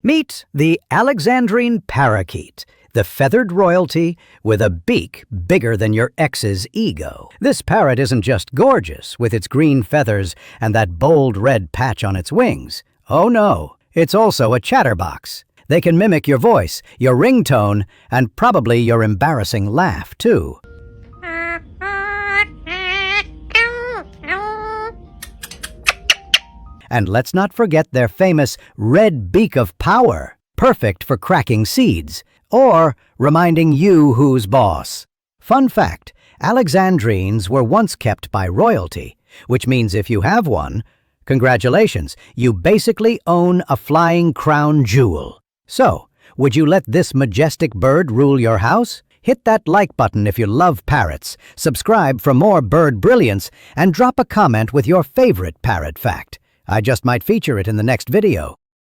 Meet the Alexandrine Parakeet, the feathered royalty with a beak bigger than your ex's ego. This parrot isn't just gorgeous with its green feathers and that bold red patch on its wings. Oh no, it's also a chatterbox. They can mimic your voice, your ringtone, and probably your embarrassing laugh, too. And let's not forget their famous red beak of power, perfect for cracking seeds, or reminding you who's boss. Fun fact, Alexandrines were once kept by royalty, which means if you have one, congratulations, you basically own a flying crown jewel. So, would you let this majestic bird rule your house? Hit that like button if you love parrots, subscribe for more bird brilliance, and drop a comment with your favorite parrot fact. I just might feature it in the next video.